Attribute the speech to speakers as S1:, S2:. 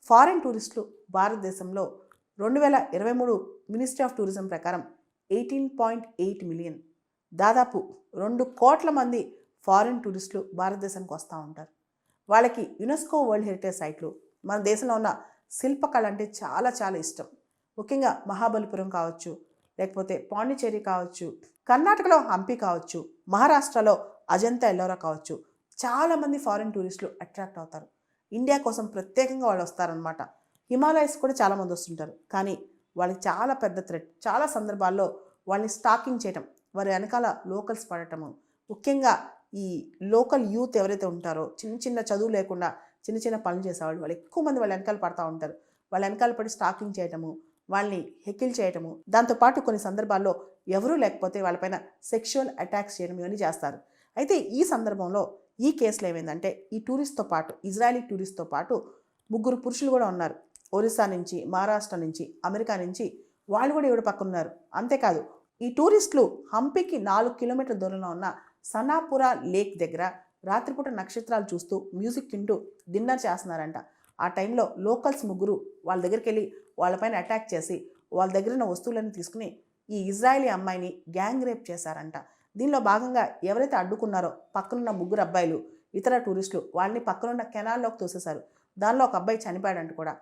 S1: Foreign టూరిస్టులు భారతదేశంలో 2023 ministry of tourism ప్రకారం 18.8 మిలియన్, దాదాపు 2 కోట్ల మంది ఫారిన్ టూరిస్టులు భారతదేశానికి వస్తూ ఉంటారు. వాళ్ళకి యునెస్కో వరల్డ్ హెరిటేజ్ సైట్లు, మన దేశంలో ఉన్న శిల్పకళ అంటే చాలా చాలా ఇష్టం. ముఖ్యంగా మహాబలిపురం కావచ్చు, లేకపోతే పాండిచేరి కావచ్చు, కర్ణాటకలో హంపి కావచ్చు, మహారాష్ట్రలో అజంతా ఎల్లోరా కావచ్చు, చాలామంది ఫారిన్ టూరిస్టులు అట్రాక్ట్ అవుతారు. ఇండియా కోసం ప్రత్యేకంగా వాళ్ళు వస్తారనమాట. హిమాలయస్ కూడా చాలామంది వస్తుంటారు. కానీ వాళ్ళకి చాలా పెద్ద థ్రెట్. చాలా సందర్భాల్లో వాళ్ళని స్టాకింగ్ చేయటం, వారి వెనకాల లోకల్స్ పడటము, ముఖ్యంగా ఈ లోకల్ యూత్ ఎవరైతే ఉంటారో చిన్న చిన్న చదువు లేకుండా చిన్న చిన్న పనులు చేసేవాళ్ళు, వాళ్ళు ఎక్కువ మంది వాళ్ళ వెనకాల పడతా ఉంటారు. వాళ్ళ వెనకాల పడి స్టాకింగ్ చేయటము, వాళ్ళని హెకిల్ చేయటము, దాంతోపాటు కొన్ని సందర్భాల్లో ఎవరూ లేకపోతే వాళ్ళపైన సెక్షువల్ అటాక్స్ చేయడం ఇవన్నీ చేస్తారు. అయితే ఈ సందర్భంలో ఈ కేసులో ఏమైందంటే ఈ టూరిస్ట్తో పాటు, ఇజ్రాయలీ టూరిస్ట్తో పాటు 3 పురుషులు కూడా ఉన్నారు. ఒరిస్సా నుంచి, మహారాష్ట్ర నుంచి, అమెరికా నుంచి వాళ్ళు కూడా ఈవిడ పక్కన ఉన్నారు. అంతేకాదు ఈ టూరిస్టులు హంపికి 4 కిలోమీటర్ల దూరంలో ఉన్న సనాపుర లేక్ దగ్గర రాత్రిపూట నక్షత్రాలు చూస్తూ మ్యూజిక్ వింటూ డిన్నర్ చేస్తున్నారంట. ఆ టైంలో లోకల్స్ 3 వాళ్ళ దగ్గరికి వెళ్ళి వాళ్ళపైన అటాక్ చేసి వాళ్ళ దగ్గర ఉన్న వస్తువులను తీసుకుని ఈ ఇజ్రాయలీ అమ్మాయిని గ్యాంగ్ రేప్ చేశారంట. దీనిలో భాగంగా ఎవరైతే అడ్డుకున్నారో పక్కనున్న 3 అబ్బాయిలు, ఇతర టూరిస్టులు వాళ్ళని పక్కనున్న కెనాల్లోకి తోసేశారు. దానిలో ఒక అబ్బాయి చనిపోయాడంట కూడా.